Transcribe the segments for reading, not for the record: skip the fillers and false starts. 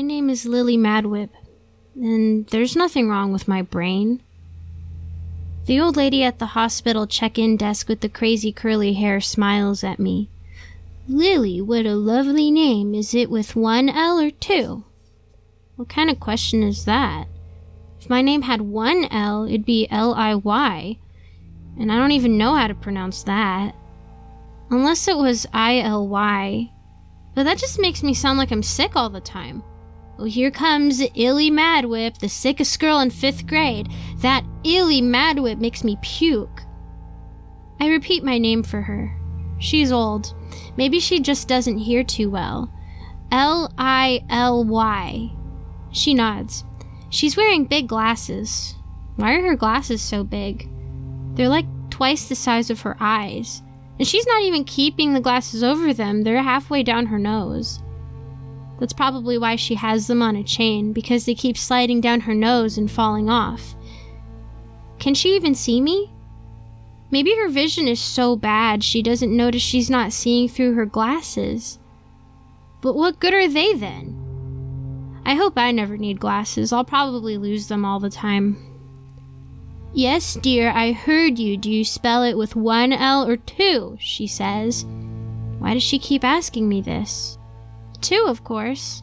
name is Lily Madwhip, and there's nothing wrong with my brain. The old lady at the hospital check-in desk with the crazy curly hair smiles at me. Lily, what a lovely name. Is it with one L or two? What kind of question is that? If my name had one L, it'd be L-I-Y, and I don't even know how to pronounce that. Unless it was I-L-Y, but that just makes me sound like I'm sick all the time. Well, here comes Illy Madwhip, the sickest girl in 5th grade. That Illy Madwhip makes me puke. I repeat my name for her. She's old. Maybe she just doesn't hear too well. L-I-L-Y. She nods. She's wearing big glasses. Why are her glasses so big? They're like twice the size of her eyes. And she's not even keeping the glasses over them. They're halfway down her nose. That's probably why she has them on a chain, because they keep sliding down her nose and falling off. Can she even see me? Maybe her vision is so bad she doesn't notice she's not seeing through her glasses. But what good are they then? I hope I never need glasses. I'll probably lose them all the time. Yes, dear, I heard you. Do you spell it with one L or two? She says. Why does she keep asking me this? Two, of course.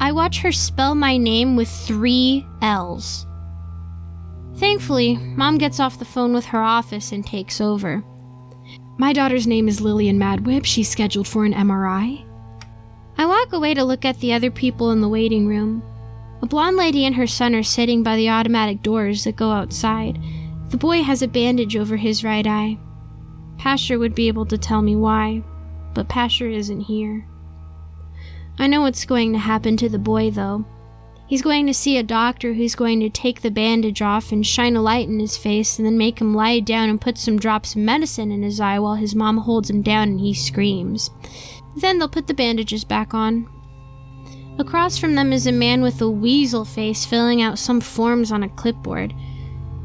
I watch her spell my name with 3 L's. Thankfully, Mom gets off the phone with her office and takes over. My daughter's name is Lillian Madwhip. She's scheduled for an MRI. I walk away to look at the other people in the waiting room. A blonde lady and her son are sitting by the automatic doors that go outside. The boy has a bandage over his right eye. Pasher would be able to tell me why, but Pasher isn't here. I know what's going to happen to the boy, though. He's going to see a doctor who's going to take the bandage off and shine a light in his face and then make him lie down and put some drops of medicine in his eye while his mom holds him down and he screams. Then they'll put the bandages back on. Across from them is a man with a weasel face filling out some forms on a clipboard.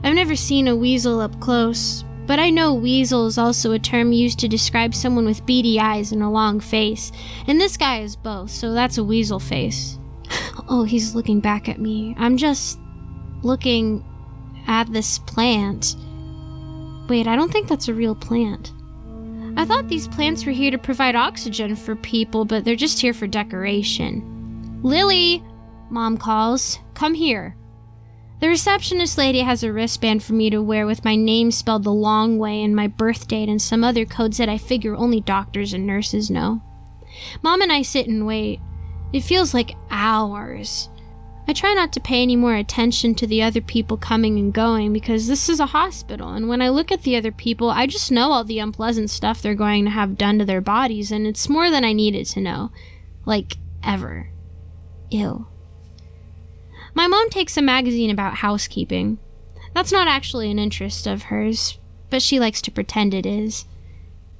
I've never seen a weasel up close, but I know weasel is also a term used to describe someone with beady eyes and a long face, and this guy is both, so that's a weasel face. Oh, he's looking back at me. I'm just looking at this plant. Wait, I don't think that's a real plant. I thought these plants were here to provide oxygen for people, but they're just here for decoration. Lily, Mom calls. Come here. The receptionist lady has a wristband for me to wear with my name spelled the long way and my birth date and some other codes that I figure only doctors and nurses know. Mom and I sit and wait. It feels like hours. I try not to pay any more attention to the other people coming and going because this is a hospital, and when I look at the other people, I just know all the unpleasant stuff they're going to have done to their bodies, and it's more than I needed to know. Like, ever. Ew. My mom takes a magazine about housekeeping. That's not actually an interest of hers, but she likes to pretend it is.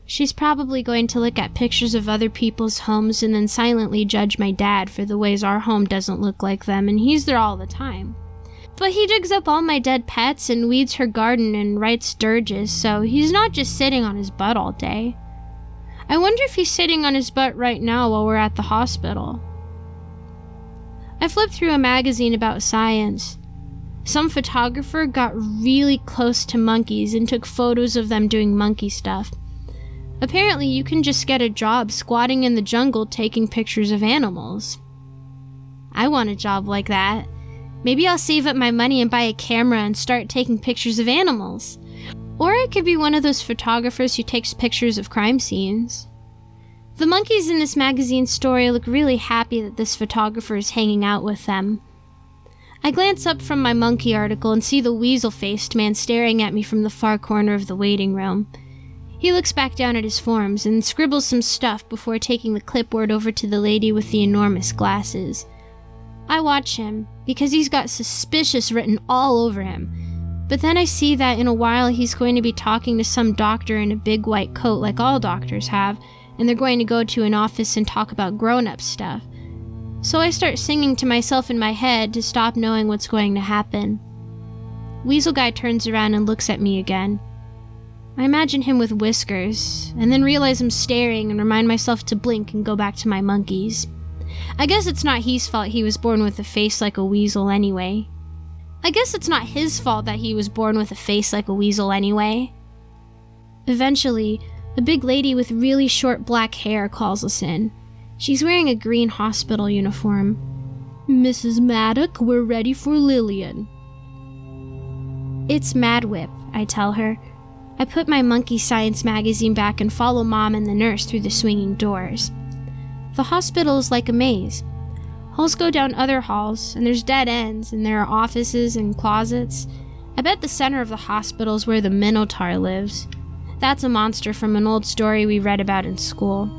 She's probably going to look at pictures of other people's homes and then silently judge my dad for the ways our home doesn't look like them, and he's there all the time. But he digs up all my dead pets and weeds her garden and writes dirges, so he's not just sitting on his butt all day. I wonder if he's sitting on his butt right now while we're at the hospital. I flipped through a magazine about science. Some photographer got really close to monkeys and took photos of them doing monkey stuff. Apparently, you can just get a job squatting in the jungle taking pictures of animals. I want a job like that. Maybe I'll save up my money and buy a camera and start taking pictures of animals. Or I could be one of those photographers who takes pictures of crime scenes. The monkeys in this magazine story look really happy that this photographer is hanging out with them. I glance up from my monkey article and see the weasel-faced man staring at me from the far corner of the waiting room. He looks back down at his forms and scribbles some stuff before taking the clipboard over to the lady with the enormous glasses. I watch him, because he's got suspicious written all over him. But then I see that in a while he's going to be talking to some doctor in a big white coat like all doctors have, and they're going to go to an office and talk about grown-up stuff. So I start singing to myself in my head to stop knowing what's going to happen. Weasel Guy turns around and looks at me again. I imagine him with whiskers, and then realize I'm staring and remind myself to blink and go back to my monkeys. I guess it's not his fault he was born with a face like a weasel anyway. Eventually, a big lady with really short black hair calls us in. She's wearing a green hospital uniform. "Mrs. Maddock, we're ready for Lillian." "It's Madwhip," I tell her. I put my monkey science magazine back and follow Mom and the nurse through the swinging doors. The hospital is like a maze. Halls go down other halls, and there's dead ends, and there are offices and closets. I bet the center of the hospital is where the Minotaur lives. That's a monster from an old story we read about in school.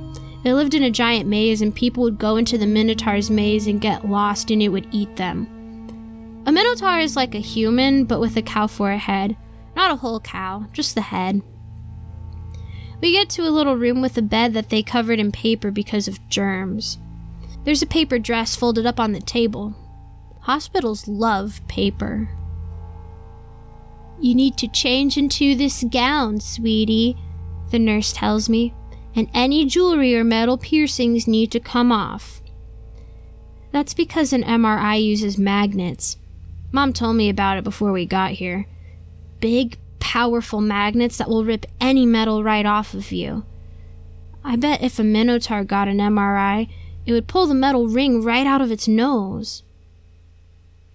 It lived in a giant maze, and people would go into the Minotaur's maze and get lost, and it would eat them. A Minotaur is like a human, but with a cow for a head. Not a whole cow, just the head. We get to a little room with a bed that they covered in paper because of germs. There's a paper dress folded up on the table. Hospitals love paper. "You need to change into this gown, sweetie," the nurse tells me, "and any jewelry or metal piercings need to come off." That's because an MRI uses magnets. Mom told me about it before we got here. Big, powerful magnets that will rip any metal right off of you. I bet if a Minotaur got an MRI, it would pull the metal ring right out of its nose.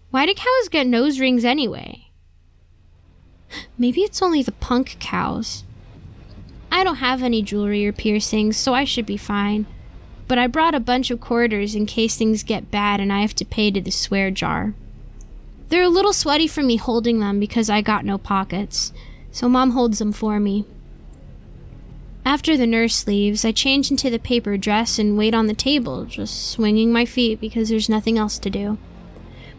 Why do cows get nose rings anyway? Maybe it's only the punk cows. I don't have any jewelry or piercings, so I should be fine. But I brought a bunch of quarters in case things get bad and I have to pay to the swear jar. They're a little sweaty from me holding them because I got no pockets, so Mom holds them for me. After the nurse leaves, I change into the paper dress and wait on the table, just swinging my feet because there's nothing else to do.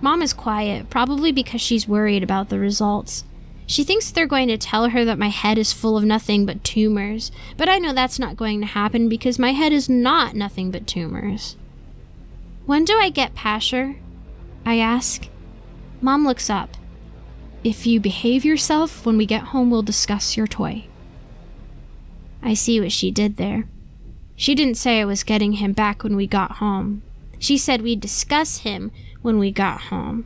Mom is quiet, probably because she's worried about the results. She thinks they're going to tell her that my head is full of nothing but tumors, but I know that's not going to happen because my head is not nothing but tumors. "When do I get Pasher?" I ask. Mom looks up. "If you behave yourself, when we get home we'll discuss your toy." I see what she did there. She didn't say I was getting him back when we got home. She said we'd discuss him when we got home.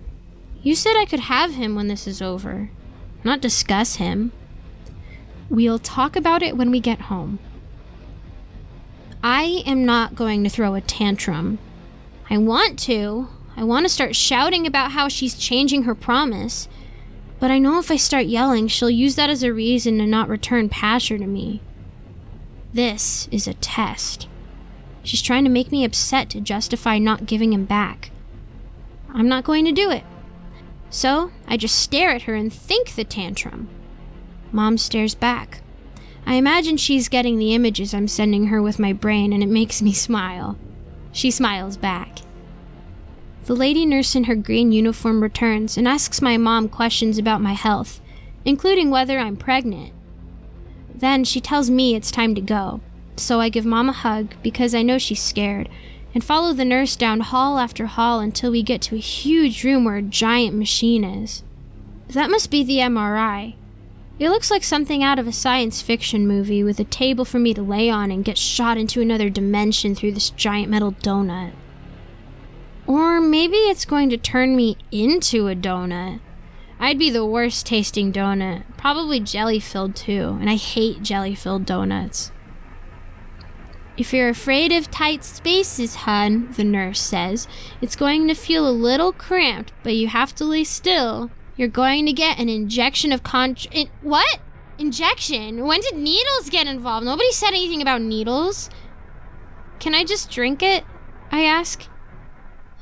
You said I could have him when this is over, not discuss him. "We'll talk about it when we get home." I am not going to throw a tantrum. I want to start shouting about how she's changing her promise. But I know if I start yelling, she'll use that as a reason to not return Pasher to me. This is a test. She's trying to make me upset to justify not giving him back. I'm not going to do it. So I just stare at her and think the tantrum. Mom stares back. I imagine she's getting the images I'm sending her with my brain, and it makes me smile. She smiles back. The lady nurse in her green uniform returns and asks my mom questions about my health, including whether I'm pregnant. Then she tells me it's time to go, so I give Mom a hug because I know she's scared, and follow the nurse down hall after hall until we get to a huge room where a giant machine is. That must be the MRI. It looks like something out of a science fiction movie with a table for me to lay on and get shot into another dimension through this giant metal donut. Or maybe it's going to turn me into a donut. I'd be the worst tasting donut, probably jelly-filled too, and I hate jelly-filled donuts. "If you're afraid of tight spaces, hun," the nurse says, "it's going to feel a little cramped, but you have to lay still. You're going to get an injection of what? Injection? When did needles get involved? Nobody said anything about needles." "Can I just drink it?" I ask.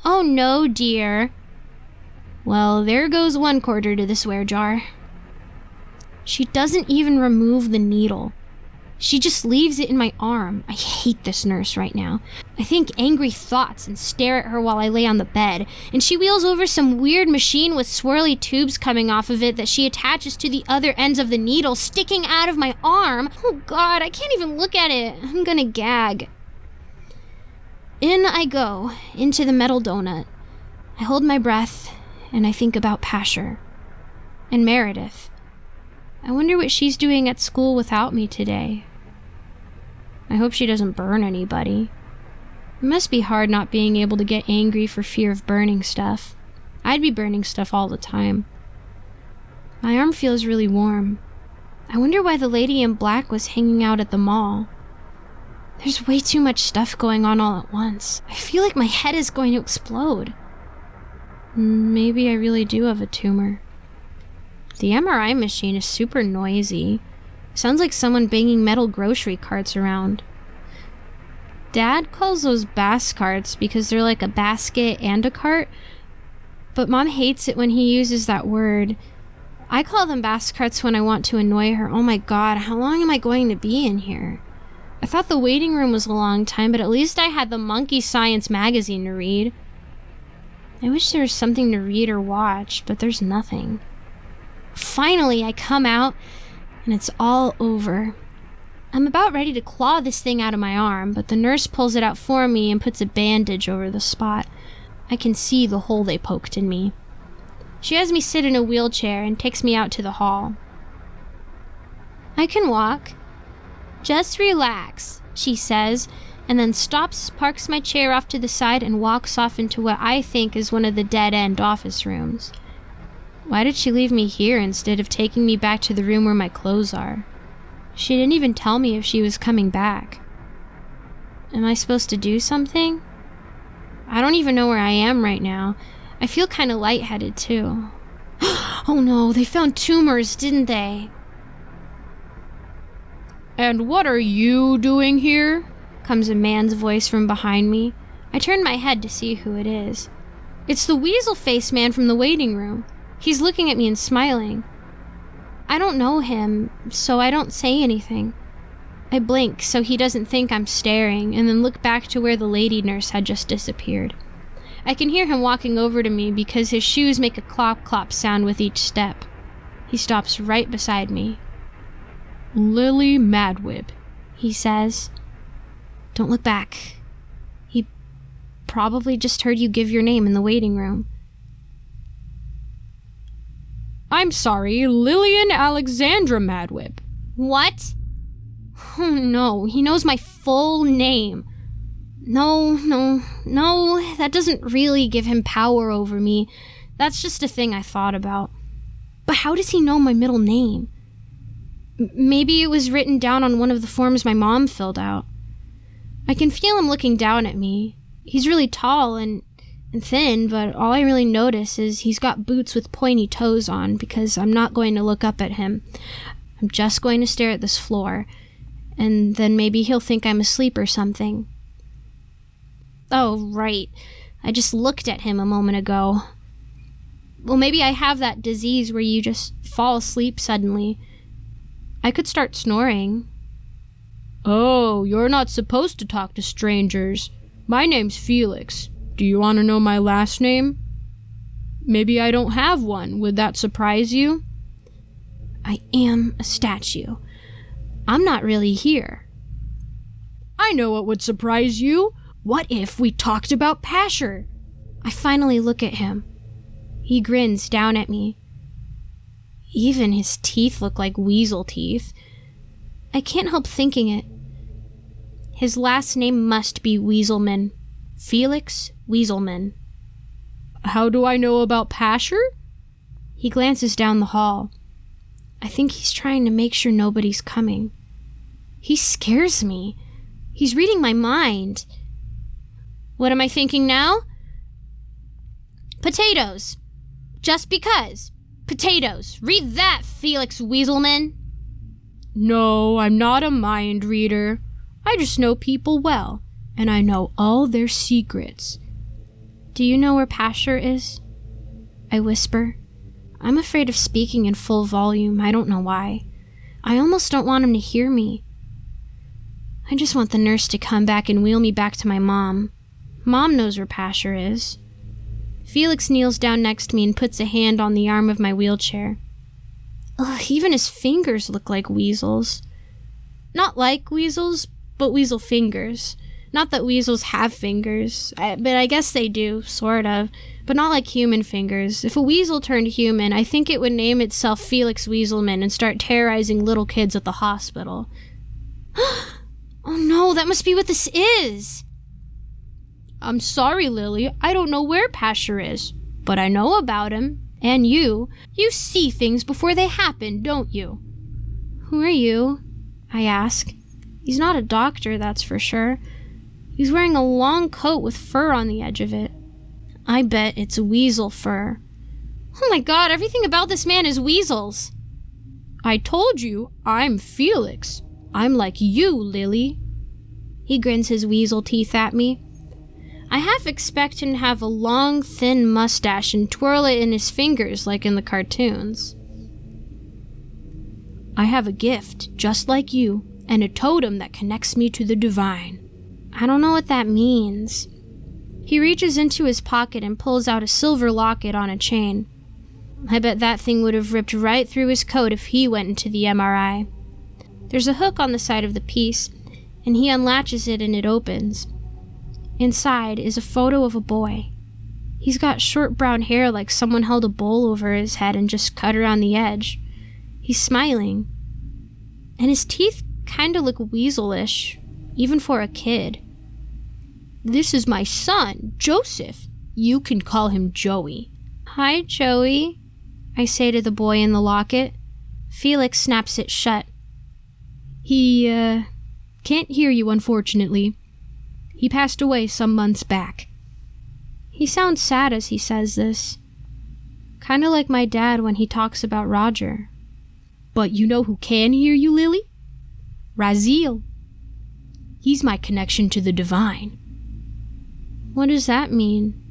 "Oh no, dear." Well, there goes one quarter to the swear jar. She doesn't even remove the needle. She just leaves it in my arm. I hate this nurse right now. I think angry thoughts and stare at her while I lay on the bed, and she wheels over some weird machine with swirly tubes coming off of it that she attaches to the other ends of the needle sticking out of my arm. Oh God, I can't even look at it. I'm gonna gag. In I go, into the metal donut. I hold my breath, and I think about Pasher. And Meredith. I wonder what she's doing at school without me today. I hope she doesn't burn anybody. It must be hard not being able to get angry for fear of burning stuff. I'd be burning stuff all the time. My arm feels really warm. I wonder why the lady in black was hanging out at the mall. There's way too much stuff going on all at once. I feel like my head is going to explode. Maybe I really do have a tumor. The MRI machine is super noisy. Sounds like someone banging metal grocery carts around. Dad calls those bass carts because they're like a basket and a cart, but Mom hates it when he uses that word. I call them bass carts when I want to annoy her. Oh my god, how long am I going to be in here? I thought the waiting room was a long time, but at least I had the Monkey Science magazine to read. I wish there was something to read or watch, but there's nothing. Finally, I come out, and it's all over. I'm about ready to claw this thing out of my arm, but the nurse pulls it out for me and puts a bandage over the spot. I can see the hole they poked in me. She has me sit in a wheelchair and takes me out to the hall. I can walk. Just relax, she says, and then stops, parks my chair off to the side, and walks off into what I think is one of the dead-end office rooms. Why did she leave me here instead of taking me back to the room where my clothes are? She didn't even tell me if she was coming back. Am I supposed to do something? I don't even know where I am right now. I feel kind of lightheaded, too. Oh no, they found tumors, didn't they? And what are you doing here? Comes a man's voice from behind me. I turn my head to see who it is. It's the weasel-faced man from the waiting room. He's looking at me and smiling. I don't know him, so I don't say anything. I blink so he doesn't think I'm staring, and then look back to where the lady nurse had just disappeared. I can hear him walking over to me because his shoes make a clop-clop sound with each step. He stops right beside me. Lily Madwhip, he says. Don't look back. He probably just heard you give your name in the waiting room. I'm sorry, Lillian Alexandra Madwhip. What? Oh no, he knows my full name. No, that doesn't really give him power over me. That's just a thing I thought about. But how does he know my middle name? Maybe it was written down on one of the forms my mom filled out. I can feel him looking down at me. He's really tall and thin, but all I really notice is he's got boots with pointy toes on because I'm not going to look up at him. I'm just going to stare at this floor, and then maybe he'll think I'm asleep or something. Oh, right. I just looked at him a moment ago. Well, maybe I have that disease where you just fall asleep suddenly. I could start snoring. Oh, you're not supposed to talk to strangers. My name's Felix. Do you want to know my last name? Maybe I don't have one. Would that surprise you? I am a statue. I'm not really here. I know what would surprise you. What if we talked about Pasher? I finally look at him. He grins down at me. Even his teeth look like weasel teeth. I can't help thinking it. His last name must be Weaselman. Felix Weaselman. How do I know about Pasher? He glances down the hall. I think he's trying to make sure nobody's coming. He scares me. He's reading my mind. What am I thinking now? Potatoes. Just because. Potatoes. Read that, Felix Weaselman. No, I'm not a mind reader. I just know people well, and I know all their secrets. Do you know where Pasher is? I whisper. I'm afraid of speaking in full volume. I don't know why. I almost don't want him to hear me. I just want the nurse to come back and wheel me back to my mom. Mom knows where Pasher is. Felix kneels down next to me and puts a hand on the arm of my wheelchair. Ugh, even his fingers look like weasels. Not like weasels, but weasel fingers. Not that weasels have fingers, but I guess they do, sort of. But not like human fingers. If a weasel turned human, I think it would name itself Felix Weaselman and start terrorizing little kids at the hospital. Oh no, that must be what this is! I'm sorry, Lily. I don't know where Pasher is, but I know about him. And you. You see things before they happen, don't you? Who are you? I ask. He's not a doctor, that's for sure. He's wearing a long coat with fur on the edge of it. I bet it's weasel fur. Oh my god, everything about this man is weasels. I told you, I'm Felix. I'm like you, Lily. He grins his weasel teeth at me. I half expect him to have a long, thin mustache and twirl it in his fingers like in the cartoons. I have a gift, just like you, and a totem that connects me to the divine. I don't know what that means. He reaches into his pocket and pulls out a silver locket on a chain. I bet that thing would have ripped right through his coat if he went into the MRI. There's a hook on the side of the piece, and he unlatches it and it opens. Inside is a photo of a boy. He's got short brown hair like someone held a bowl over his head and just cut around the edge. He's smiling. And his teeth kinda look weaselish, even for a kid. This is my son, Joseph. You can call him Joey. Hi, Joey, I say to the boy in the locket. Felix snaps it shut. He, can't hear you, unfortunately. He passed away some months back. He sounds sad as he says this. Kinda like my dad when he talks about Roger. But you know who can hear you, Lily? Raziel. He's my connection to the divine. What does that mean?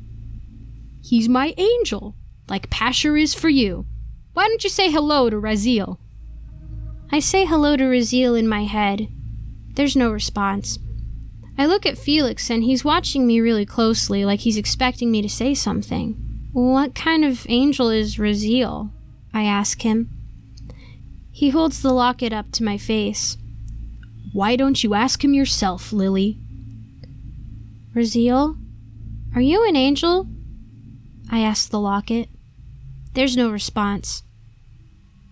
He's my angel, like Pasher is for you. Why don't you say hello to Raziel? I say hello to Raziel in my head. There's no response. I look at Felix and he's watching me really closely, like he's expecting me to say something. What kind of angel is Raziel? I ask him. He holds the locket up to my face. Why don't you ask him yourself, Lily? Raziel? Are you an angel? I ask the locket. There's no response.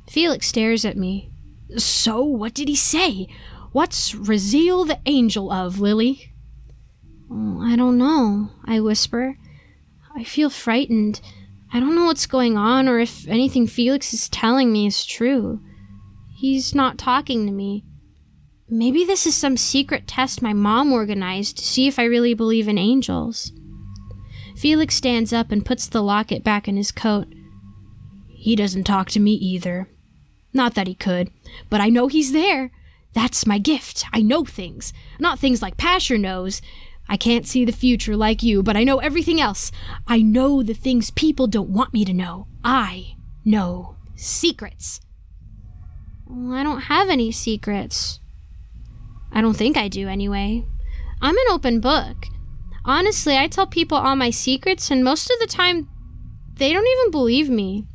Felix stares at me. So, what did he say? What's Raziel the angel of, Lily? Oh, I don't know, I whisper. I feel frightened. I don't know what's going on or if anything Felix is telling me is true. He's not talking to me. Maybe this is some secret test my mom organized to see if I really believe in angels. Felix stands up and puts the locket back in his coat. He doesn't talk to me either. Not that he could, but I know he's there. That's my gift. I know things. Not things like Pasher knows. I can't see the future like you, but I know everything else. I know the things people don't want me to know. I know secrets. Well, I don't have any secrets. I don't think I do, anyway. I'm an open book. Honestly, I tell people all my secrets, and most of the time, they don't even believe me.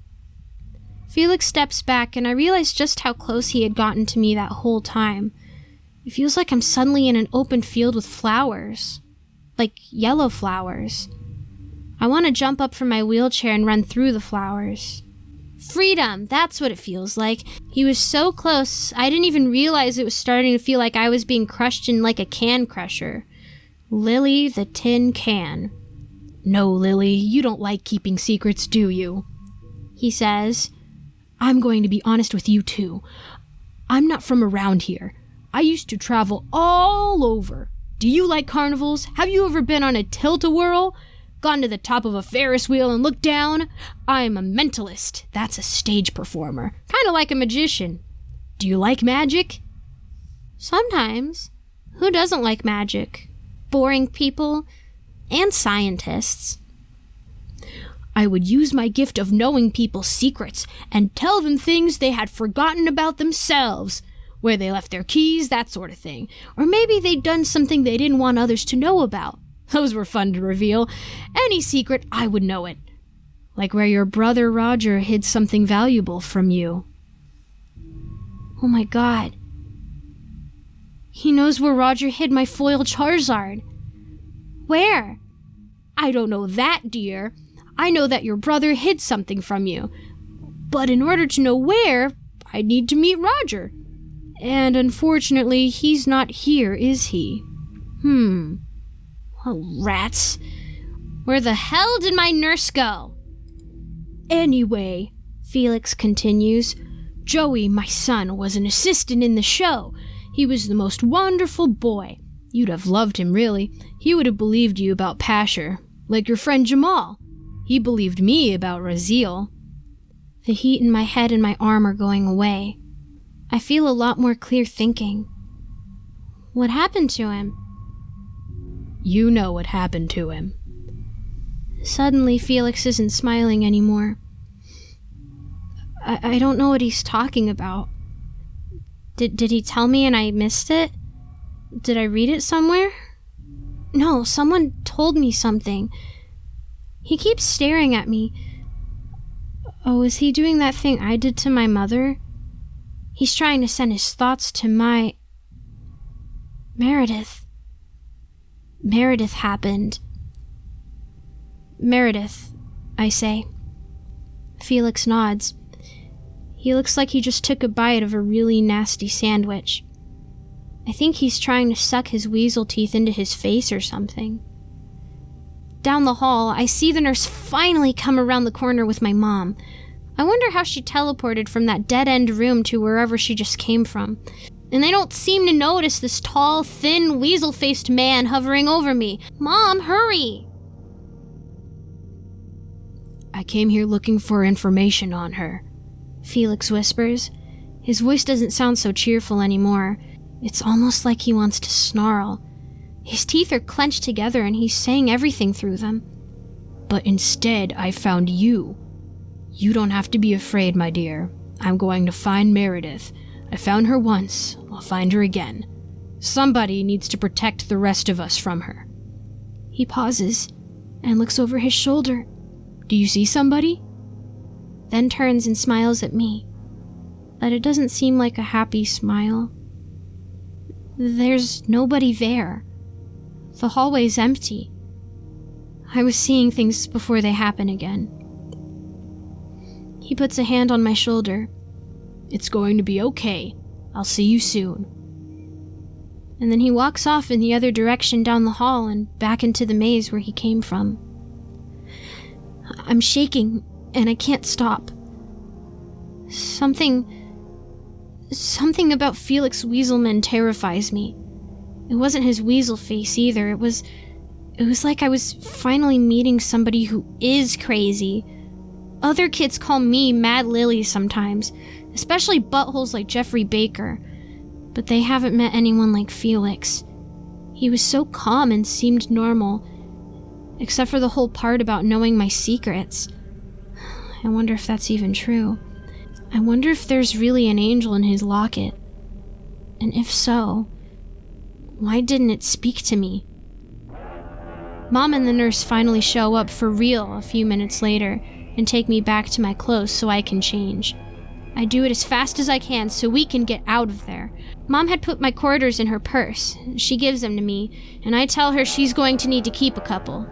Felix steps back, and I realize just how close he had gotten to me that whole time. It feels like I'm suddenly in an open field with flowers. Like yellow flowers. I want to jump up from my wheelchair and run through the flowers. Freedom, that's what it feels like. He was so close, I didn't even realize it was starting to feel like I was being crushed in like a can crusher. Lily the Tin Can. No, Lily, you don't like keeping secrets, do you? He says. I'm going to be honest with you, too. I'm not from around here. I used to travel all over. Do you like carnivals? Have you ever been on a tilt-a-whirl? Gone to the top of a Ferris wheel and looked down? I'm a mentalist. That's a stage performer. Kind of like a magician. Do you like magic? Sometimes. Who doesn't like magic? Boring people and scientists. I would use my gift of knowing people's secrets and tell them things they had forgotten about themselves, where they left their keys, that sort of thing. Or maybe they'd done something they didn't want others to know about. Those were fun to reveal. Any secret, I would know it. Like where your brother Roger hid something valuable from you. Oh my god. He knows where Roger hid my foil Charizard. Where? I don't know that, dear. I know that your brother hid something from you. But in order to know where, I need to meet Roger. And unfortunately, he's not here, is he? Oh, rats. Where the hell did my nurse go? Anyway, Felix continues, Joey, my son, was an assistant in the show. He was the most wonderful boy. You'd have loved him, really. He would have believed you about Pasher, like your friend Jamal. He believed me about Raziel. The heat in my head and my arm are going away. I feel a lot more clear thinking. What happened to him? You know what happened to him. Suddenly, Felix isn't smiling anymore. I don't know what he's talking about. Did he tell me and I missed it? Did I read it somewhere? No, someone told me something. He keeps staring at me. Oh, is he doing that thing I did to my mother? He's trying to send his thoughts to my... Meredith. Meredith happened. Meredith, I say. Felix nods. He looks like he just took a bite of a really nasty sandwich. I think he's trying to suck his weasel teeth into his face or something. Down the hall, I see the nurse finally come around the corner with my mom. I wonder how she teleported from that dead-end room to wherever she just came from. And they don't seem to notice this tall, thin, weasel-faced man hovering over me. Mom, hurry! I came here looking for information on her, Felix whispers. His voice doesn't sound so cheerful anymore. It's almost like he wants to snarl. His teeth are clenched together and he's saying everything through them. But instead, I found you. You don't have to be afraid, my dear. I'm going to find Meredith. I found her once. I'll find her again. Somebody needs to protect the rest of us from her. He pauses and looks over his shoulder. Do you see somebody? Then turns and smiles at me. But it doesn't seem like a happy smile. There's nobody there. The hallway's empty. I was seeing things before they happen again. He puts a hand on my shoulder. It's going to be okay. I'll see you soon. And then he walks off in the other direction down the hall and back into the maze where he came from. I'm shaking, and I can't stop. Something about Felix Weaselman terrifies me. It wasn't his weasel face either. It was like I was finally meeting somebody who is crazy. Other kids call me Mad Lily sometimes, especially buttholes like Jeffrey Baker. But they haven't met anyone like Felix. He was so calm and seemed normal, except for the whole part about knowing my secrets. I wonder if that's even true. I wonder if there's really an angel in his locket. And if so, why didn't it speak to me? Mom and the nurse finally show up for real a few minutes later and take me back to my clothes so I can change. I do it as fast as I can so we can get out of there. Mom had put my quarters in her purse. She gives them to me, and I tell her she's going to need to keep a couple.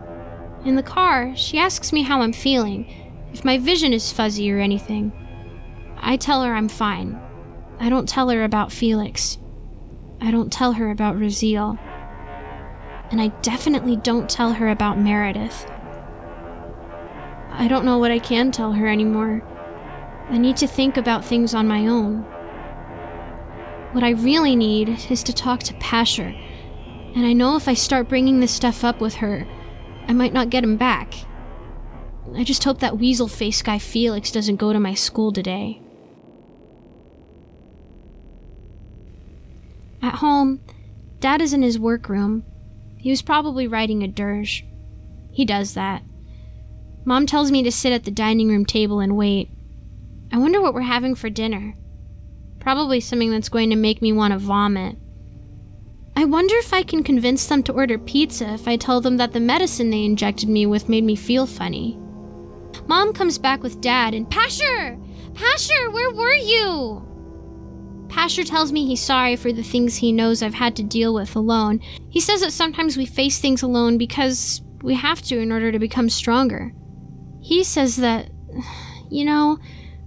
In the car, she asks me how I'm feeling, if my vision is fuzzy or anything. I tell her I'm fine. I don't tell her about Felix. I don't tell her about Raziel. And I definitely don't tell her about Meredith. I don't know what I can tell her anymore. I need to think about things on my own. What I really need is to talk to Pasher, and I know if I start bringing this stuff up with her, I might not get him back. I just hope that weasel face guy Felix doesn't go to my school today. At home, Dad is in his workroom. He was probably writing a dirge. He does that. Mom tells me to sit at the dining room table and wait. I wonder what we're having for dinner. Probably something that's going to make me want to vomit. I wonder if I can convince them to order pizza if I tell them that the medicine they injected me with made me feel funny. Mom comes back with Dad and, Pasher! Pasher, where were you? Pasher tells me he's sorry for the things he knows I've had to deal with alone. He says that sometimes we face things alone because we have to in order to become stronger. He says that,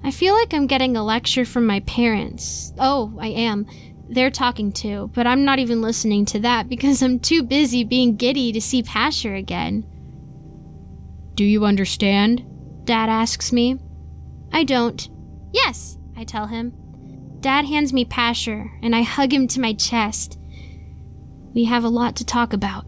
I feel like I'm getting a lecture from my parents. Oh, I am. they're talking too, but I'm not even listening to that because I'm too busy being giddy to see Pasher again. Do you understand? Dad asks me. I don't. Yes, I tell him. Dad hands me Pasher, and I hug him to my chest. We have a lot to talk about.